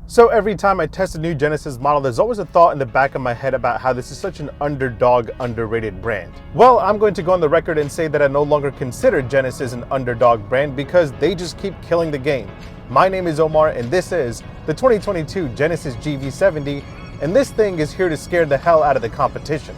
So every time I test a new Genesis model, there's always a thought in the back of my head about how this is such an underdog, underrated brand. Well, I'm going to go on the record and say that I no longer consider Genesis an underdog brand because they just keep killing the game. My name is Omar and this is the 2022 Genesis GV70, and this thing is here to scare the hell out of the competition.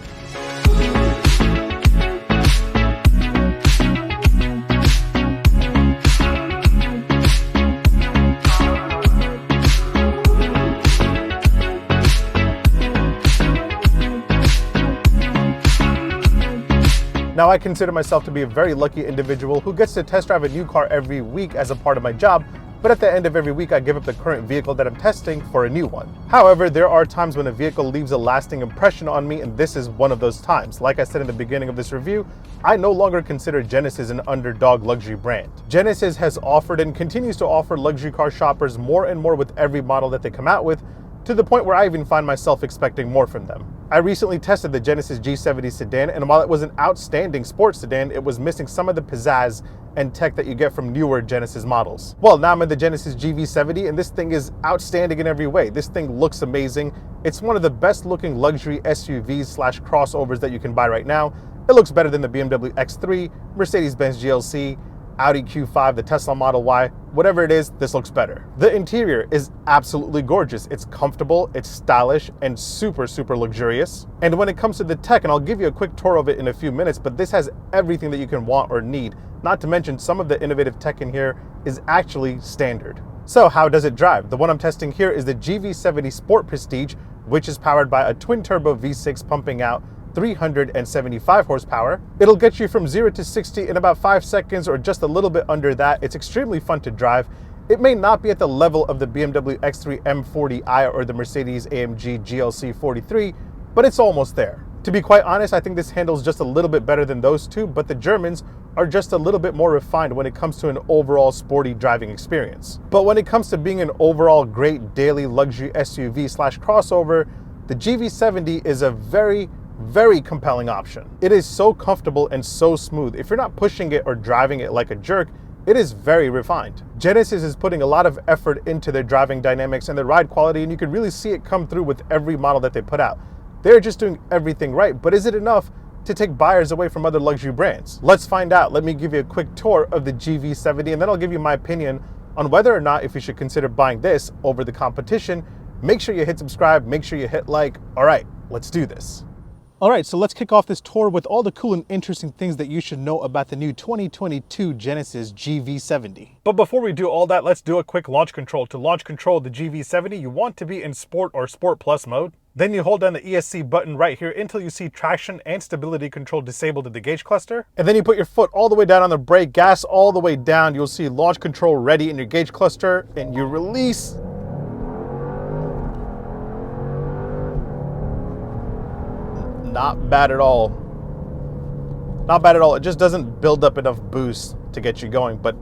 Now, I consider myself to be a very lucky individual who gets to test drive a new car every week as a part of my job, but at the end of every week I give up the current vehicle that I'm testing for a new one. However, there are times when a vehicle leaves a lasting impression on me, and this is one of those times. Like I said in the beginning of this review, I no longer consider Genesis an underdog luxury brand. Genesis has offered and continues to offer luxury car shoppers more and more with every model that they come out with, to the point where I even find myself expecting more from them. I recently tested the Genesis G70 sedan, and while it was an outstanding sports sedan, it was missing some of the pizzazz and tech that you get from newer Genesis models. Well, now I'm in the Genesis GV70, and this thing is outstanding in every way. This thing looks amazing. It's one of the best looking luxury SUVs / crossovers that you can buy right now. It looks better than the BMW X3, Mercedes-Benz GLC, Audi Q5, the Tesla Model Y, whatever it is, this looks better. The interior is absolutely gorgeous. It's comfortable, it's stylish, and super luxurious. And when it comes to the tech, and I'll give you a quick tour of it in a few minutes, but this has everything that you can want or need. Not to mention some of the innovative tech in here is actually standard. So how does it drive? The one I'm testing here is the GV70 Sport Prestige, which is powered by a twin-turbo V6 pumping out 375 horsepower. It'll get you from 0 to 60 in about 5 seconds or just a little bit under that. It's extremely fun to drive. It may not be at the level of the BMW X3 M40i or the Mercedes-AMG GLC 43, but it's almost there. To be quite honest, I think this handles just a little bit better than those two, but the Germans are just a little bit more refined when it comes to an overall sporty driving experience. But when it comes to being an overall great daily luxury SUV / crossover, the GV70 is a very compelling option. It is so comfortable and so smooth. If you're not pushing it or driving it like a jerk, it is very refined. Genesis is putting a lot of effort into their driving dynamics and their ride quality, and you can really see it come through with every model that they put out. They're just doing everything right, but is it enough to take buyers away from other luxury brands? Let's find out. Let me give you a quick tour of the GV70, and then I'll give you my opinion on whether or not if you should consider buying this over the competition. Make sure you hit subscribe, make sure you hit like. All right, let's do this. All right, so let's kick off this tour with all the cool and interesting things that you should know about the new 2022 Genesis GV70. But before we do all that, let's do a quick launch control. To launch control the GV70, you want to be in Sport or Sport Plus mode. Then you hold down the ESC button right here until you see traction and stability control disabled in the gauge cluster. And then you put your foot all the way down on the brake, gas all the way down. You'll see launch control ready in your gauge cluster, and you release. Not bad at all. Not bad at all. It just doesn't build up enough boost to get you going, but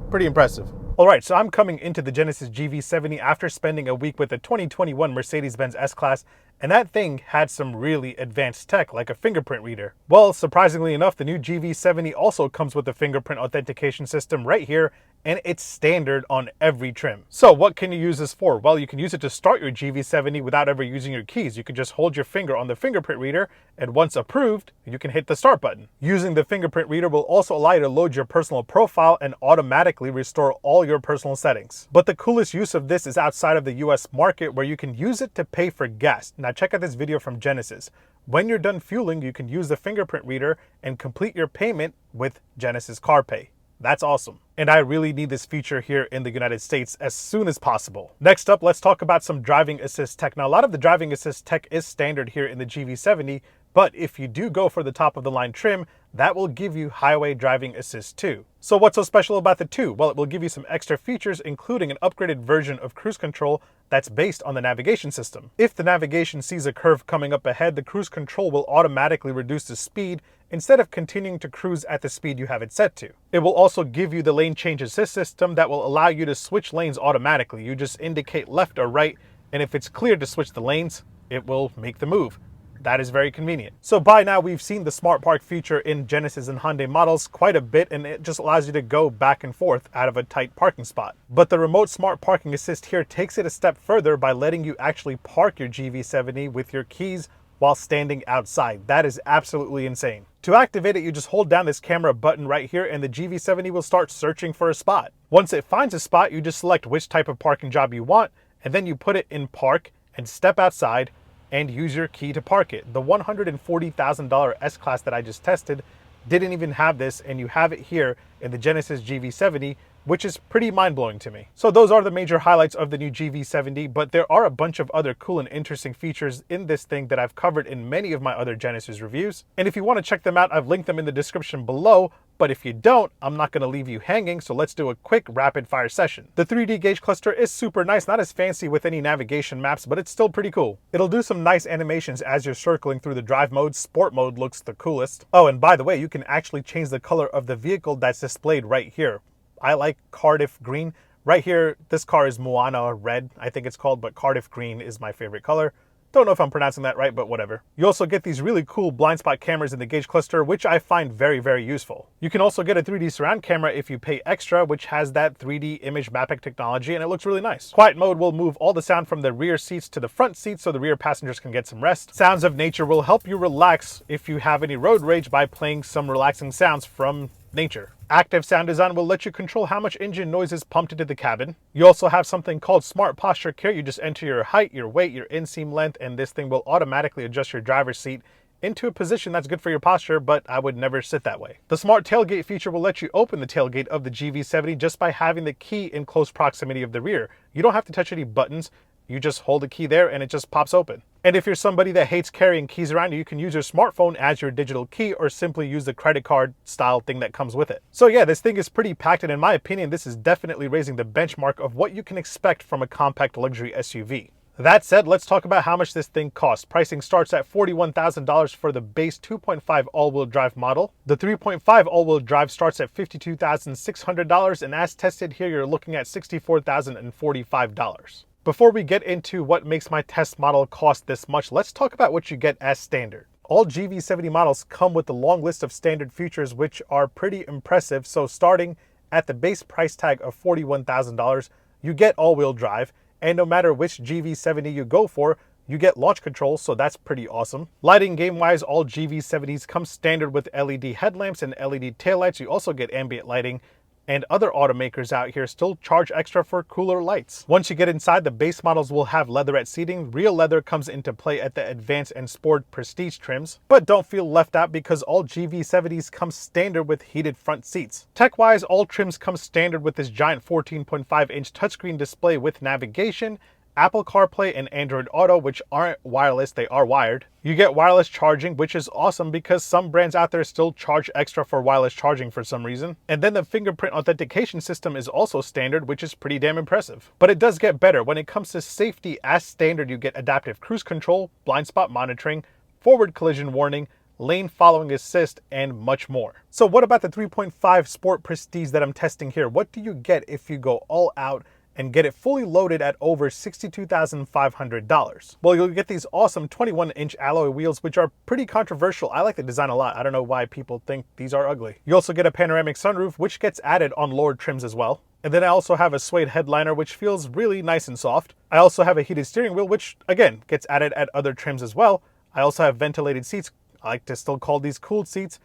pretty impressive. All right, so I'm coming into the Genesis GV70 after spending a week with the 2021 Mercedes-Benz S-Class, and that thing had some really advanced tech, like a fingerprint reader. Well, surprisingly enough, the new GV70 also comes with a fingerprint authentication system right here, and it's standard on every trim. So what can you use this for? Well, you can use it to start your GV70 without ever using your keys. You can just hold your finger on the fingerprint reader, and once approved, you can hit the start button. Using the fingerprint reader will also allow you to load your personal profile and automatically restore all your personal settings. But the coolest use of this is outside of the US market, where you can use it to pay for gas. Now check out this video from Genesis. When you're done fueling, you can use the fingerprint reader and complete your payment with Genesis CarPay. That's awesome. And I really need this feature here in the United States as soon as possible. Next up, let's talk about some driving assist tech. Now, a lot of the driving assist tech is standard here in the GV70, but if you do go for the top of the line trim, that will give you highway driving assist too. So what's so special about the two? Well, it will give you some extra features, including an upgraded version of cruise control that's based on the navigation system. If the navigation sees a curve coming up ahead, the cruise control will automatically reduce the speed instead of continuing to cruise at the speed you have it set to. It will also give you the lane change assist system that will allow you to switch lanes automatically. You just indicate left or right, and if it's clear to switch the lanes, it will make the move. That is very convenient. So by now we've seen the Smart Park feature in Genesis and Hyundai models quite a bit, and it just allows you to go back and forth out of a tight parking spot. But the remote Smart Parking Assist here takes it a step further by letting you actually park your GV70 with your keys while standing outside. That is absolutely insane. To activate it, you just hold down this camera button right here and the GV70 will start searching for a spot. Once it finds a spot, you just select which type of parking job you want, and then you put it in park and step outside and use your key to park it. The $140,000 S-Class that I just tested didn't even have this, and you have it here in the Genesis GV70, which is pretty mind-blowing to me. So those are the major highlights of the new GV70, but there are a bunch of other cool and interesting features in this thing that I've covered in many of my other Genesis reviews. And if you want to check them out, I've linked them in the description below. But if you don't, I'm not going to leave you hanging, so let's do a quick rapid fire session. The 3D gauge cluster is super nice, not as fancy with any navigation maps, but it's still pretty cool. It'll do some nice animations as you're circling through the drive mode. Sport mode looks the coolest. Oh, and by the way, you can actually change the color of the vehicle that's displayed right here. I like Cardiff green. Right here, this car is Moana red, I think it's called, but Cardiff green is my favorite color. Don't know if I'm pronouncing that right, but whatever. You also get these really cool blind spot cameras in the gauge cluster, which I find very, very useful. You can also get a 3D surround camera if you pay extra, which has that 3D image mapping technology, and it looks really nice. Quiet mode will move all the sound from the rear seats to the front seats so the rear passengers can get some rest. Sounds of nature will help you relax if you have any road rage by playing some relaxing sounds from nature. Active sound design will let you control how much engine noise is pumped into the cabin. You also have something called Smart Posture Care. You just enter your height, your weight, your inseam length, and this thing will automatically adjust your driver's seat into a position that's good for your posture, but I would never sit that way. The Smart Tailgate feature will let you open the tailgate of the GV70 just by having the key in close proximity of the rear. You don't have to touch any buttons. You just hold the key there and it just pops open. And if you're somebody that hates carrying keys around, you can use your smartphone as your digital key or simply use the credit card style thing that comes with it. So yeah, this thing is pretty packed, and in my opinion, this is definitely raising the benchmark of what you can expect from a compact luxury SUV. That said, let's talk about how much this thing costs. Pricing starts at $41,000 for the base 2.5 all-wheel drive model. The 3.5 all-wheel drive starts at $52,600, and as tested here, you're looking at $64,045. Before we get into what makes my test model cost this much, let's talk about what you get as standard. All GV70 models come with a long list of standard features which are pretty impressive. So starting at the base price tag of $41,000, you get all-wheel drive, and no matter which GV70 you go for, you get launch control, so that's pretty awesome. Lighting game-wise, all GV70s come standard with LED headlamps and LED taillights. You also get ambient lighting, and other automakers out here still charge extra for cooler lights. Once you get inside, the base models will have leatherette seating. Real leather comes into play at the Advanced and Sport Prestige trims. But don't feel left out because all GV70s come standard with heated front seats. Tech-wise, all trims come standard with this giant 14.5-inch touchscreen display with navigation, Apple CarPlay, and Android Auto, which aren't wireless, they are wired. You get wireless charging, which is awesome because some brands out there still charge extra for wireless charging for some reason. And then the fingerprint authentication system is also standard, which is pretty damn impressive. But it does get better. When it comes to safety, as standard, you get adaptive cruise control, blind spot monitoring, forward collision warning, lane following assist, and much more. So what about the 3.5 Sport Prestige that I'm testing here? What do you get if you go all out and get it fully loaded at over $62,500? Well, you'll get these awesome 21-inch alloy wheels, which are pretty controversial. I like the design a lot. I don't know why people think these are ugly. You also get a panoramic sunroof, which gets added on lower trims as well. And then I also have a suede headliner, which feels really nice and soft. I also have a heated steering wheel, which again gets added at other trims as well. I also have ventilated seats. I like to still call these cooled seats.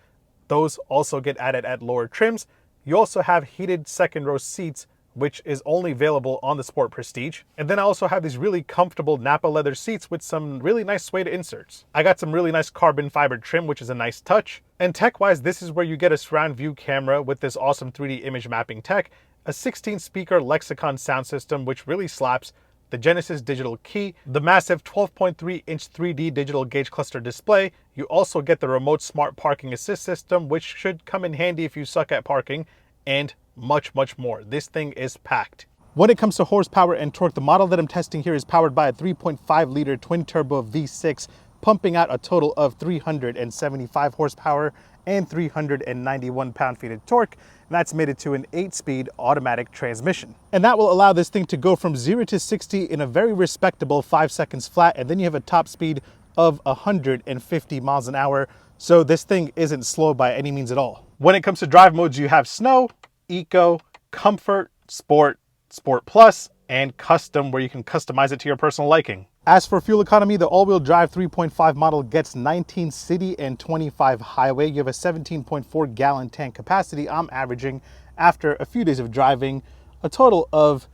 Those also get added at lower trims. You also have heated second row seats, which is only available on the Sport Prestige. And then I also have these really comfortable Nappa leather seats with some really nice suede inserts. I got some really nice carbon fiber trim, which is a nice touch. And tech-wise, this is where you get a surround view camera with this awesome 3D image mapping tech, a 16-speaker Lexicon sound system, which really slaps, the Genesis digital key, the massive 12.3-inch 3D digital gauge cluster display. You also get the remote smart parking assist system, which should come in handy if you suck at parking, and much, much more. This thing is packed. When it comes to horsepower and torque, the model that I'm testing here is powered by a 3.5-liter twin-turbo V6, pumping out a total of 375 horsepower and 391 pound-feet of torque, and that's mated to an 8-speed automatic transmission. And that will allow this thing to go from 0 to 60 in a very respectable 5 seconds flat, and then you have a top speed of 150 miles an hour. So this thing isn't slow by any means at all. When it comes to drive modes, you have Snow, Eco, Comfort, Sport, Sport Plus, and Custom, where you can customize it to your personal liking. As for fuel economy, the all-wheel drive 3.5 model gets 19 city and 25 highway. You have a 17.4 gallon tank capacity. I'm averaging, after a few days of driving, a total of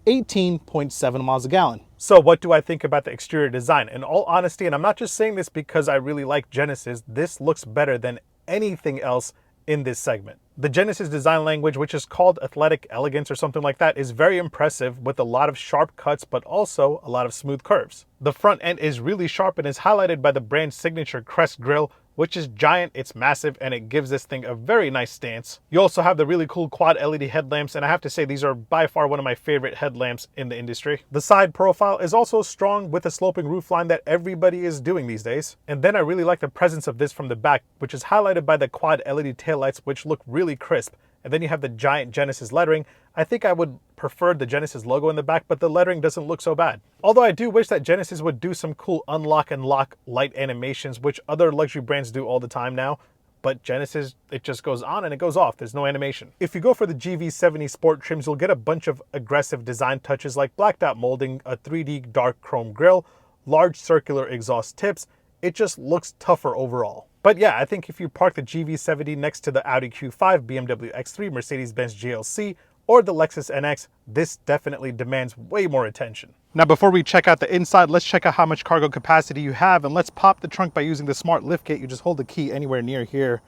18.7 miles a gallon. So what do I think about the exterior design? In all honesty, and I'm not just saying this because I really like Genesis, this looks better than anything else in this segment. The Genesis design language, which is called athletic elegance or something like that, is very impressive with a lot of sharp cuts, but also a lot of smooth curves. The front end is really sharp and is highlighted by the brand's signature crest grille, which is giant, it's massive, and it gives this thing a very nice stance. You also have the really cool quad LED headlamps, and I have to say these are by far one of my favorite headlamps in the industry. The side profile is also strong with a sloping roofline that everybody is doing these days. And then I really like the presence of this from the back, which is highlighted by the quad LED taillights, which look really crisp. And then you have the giant Genesis lettering. I think I would prefer the Genesis logo in the back, but the lettering doesn't look so bad. Although I do wish that Genesis would do some cool unlock and lock light animations, which other luxury brands do all the time now. But Genesis, it just goes on and it goes off. There's no animation. If you go for the GV70 Sport trims, you'll get a bunch of aggressive design touches like blacked out molding, a 3D dark chrome grille, large circular exhaust tips. It just looks tougher overall. But yeah, I think if you park the GV70 next to the Audi Q5, BMW X3, Mercedes-Benz GLC, or the Lexus NX, this definitely demands way more attention. Now, before we check out the inside, let's check out how much cargo capacity you have, and let's pop the trunk by using the smart liftgate. You just hold the key anywhere near here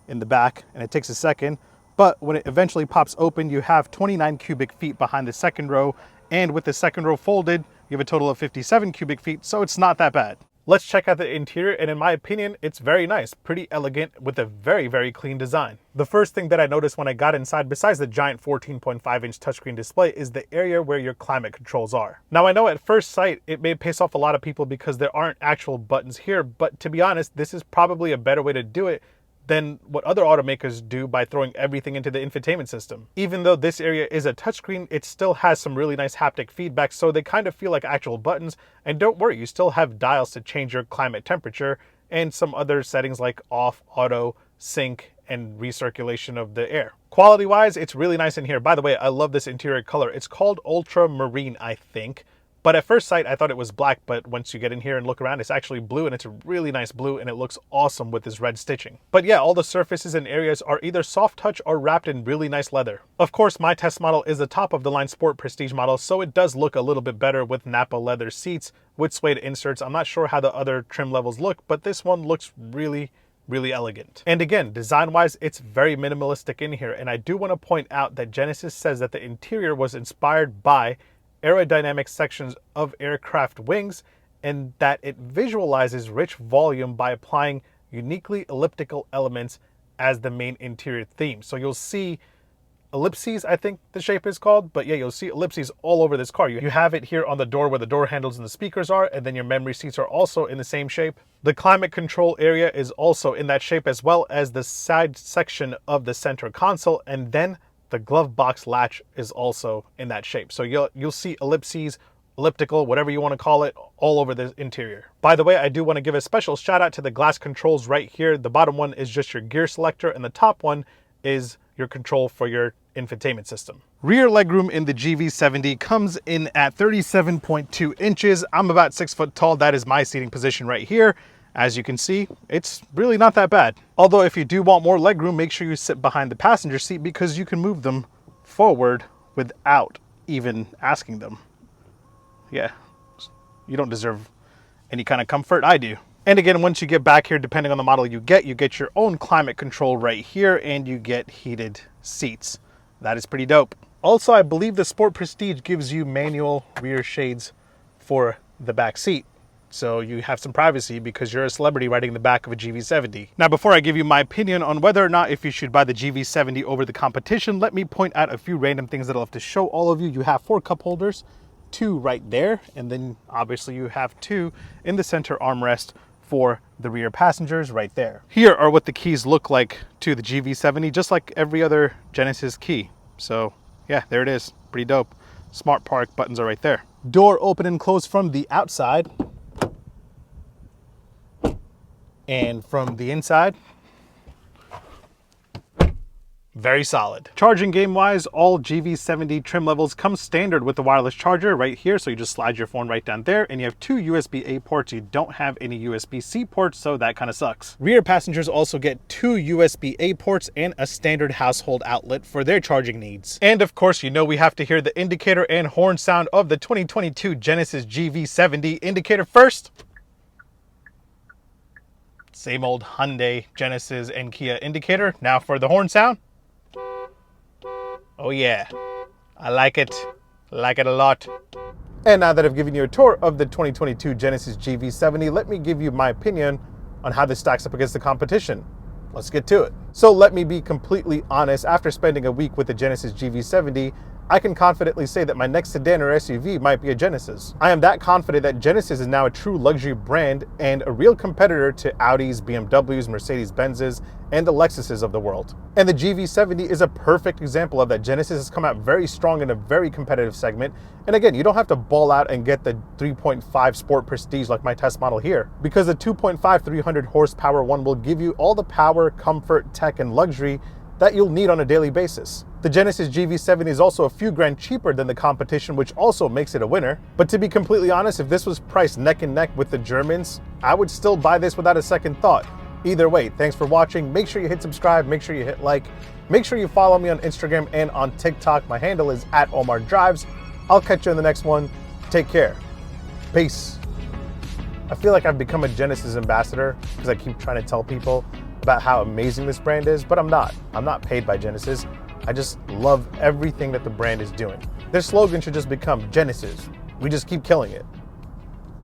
in the back, and it takes a second. But when it eventually pops open, you have 29 cubic feet behind the second row, and with the second row folded, you have a total of 57 cubic feet, so it's not that bad. Let's check out the interior, and in my opinion, it's very nice, pretty elegant with a very, very clean design. The first thing that I noticed when I got inside, besides the giant 14.5-inch touchscreen display, is the area where your climate controls are. Now, I know at first sight, it may piss off a lot of people because there aren't actual buttons here, but to be honest, this is probably a better way to do it than what other automakers do by throwing everything into the infotainment system. Even though this area is a touchscreen, it still has some really nice haptic feedback, so they kind of feel like actual buttons. And don't worry, you still have dials to change your climate temperature and some other settings like off, auto, sync, and recirculation of the air. Quality-wise, it's really nice in here. By the way, I love this interior color. It's called Ultramarine, I think. But at first sight, I thought it was black, but once you get in here and look around, it's actually blue, and it's a really nice blue, and it looks awesome with this red stitching. But yeah, all the surfaces and areas are either soft touch or wrapped in really nice leather. Of course, my test model is the top of the line Sport Prestige model, so it does look a little bit better with Nappa leather seats with suede inserts. I'm not sure how the other trim levels look, but this one looks really elegant. And again, design-wise, it's very minimalistic in here, and I do want to point out that Genesis says that the interior was inspired by aerodynamic sections of aircraft wings, and that it visualizes rich volume by applying uniquely elliptical elements as the main interior theme. So you'll see ellipses, I think the shape is called, but yeah, you'll see ellipses all over this car. You have it here on the door where the door handles and the speakers are, and then your memory seats are also in the same shape. The climate control area is also in that shape, as well as the side section of the center console, and then the glove box latch is also in that shape. So you'll see ellipses, elliptical, whatever you want to call it, all over the interior. By the way, I do want to give a special shout out to the glass controls right here. The bottom one is just your gear selector, and the top one is your control for your infotainment system. Rear legroom in the GV70 comes in at 37.2 inches. I'm about 6 foot tall. That is my seating position right here. As you can see, it's really not that bad. Although if you do want more legroom, make sure you sit behind the passenger seat because you can move them forward without even asking them. Yeah, you don't deserve any kind of comfort. I do. And again, once you get back here, depending on the model you get your own climate control right here, and you get heated seats. That is pretty dope. Also, I believe the Sport Prestige gives you manual rear shades for the back seat. So you have some privacy because you're a celebrity riding in the back of a GV70. Now, before I give you my opinion on whether or not if you should buy the GV70 over the competition, let me point out a few random things that I'll have to show all of you. You have 4 cup holders, 2 right there, and then obviously you have 2 in the center armrest for the rear passengers right there. Here are what the keys look like to the GV70, just like every other Genesis key. So yeah, there it is, pretty dope. Smart park buttons are right there. Door open and close from the outside. And from the inside, very solid. Charging game wise, all GV70 trim levels come standard with the wireless charger right here. So you just slide your phone right down there and you have two USB-A ports. You don't have any USB-C ports, so that kind of sucks. Rear passengers also get two USB-A ports and a standard household outlet for their charging needs. And of course, you know we have to hear the indicator and horn sound of the 2022 Genesis GV70 indicator first. Same old Hyundai, Genesis, and Kia indicator. Now for the horn sound. Oh yeah, I like it a lot. And now that I've given you a tour of the 2022 Genesis GV70, let me give you my opinion on how this stacks up against the competition. Let's get to it. So let me be completely honest, after spending a week with the Genesis GV70, I can confidently say that my next sedan or SUV might be a Genesis. I am that confident that Genesis is now a true luxury brand and a real competitor to Audis, BMWs, Mercedes-Benzes, and the Lexuses of the world. And the GV70 is a perfect example of that. Genesis has come out very strong in a very competitive segment. And again, you don't have to ball out and get the 3.5 Sport Prestige like my test model here, because the 2.5 300 horsepower one will give you all the power, comfort, tech, and luxury that you'll need on a daily basis. The Genesis GV70 is also a few grand cheaper than the competition, which also makes it a winner. But to be completely honest, if this was priced neck and neck with the Germans, I would still buy this without a second thought. Either way, thanks for watching. Make sure you hit subscribe, make sure you hit like, make sure you follow me on Instagram and on TikTok. My handle is @OmarDrives. I'll catch you in the next one. Take care. Peace. I feel like I've become a Genesis ambassador because I keep trying to tell people about how amazing this brand is, but I'm not. I'm not paid by Genesis. I just love everything that the brand is doing. Their slogan should just become Genesis. We just keep killing it.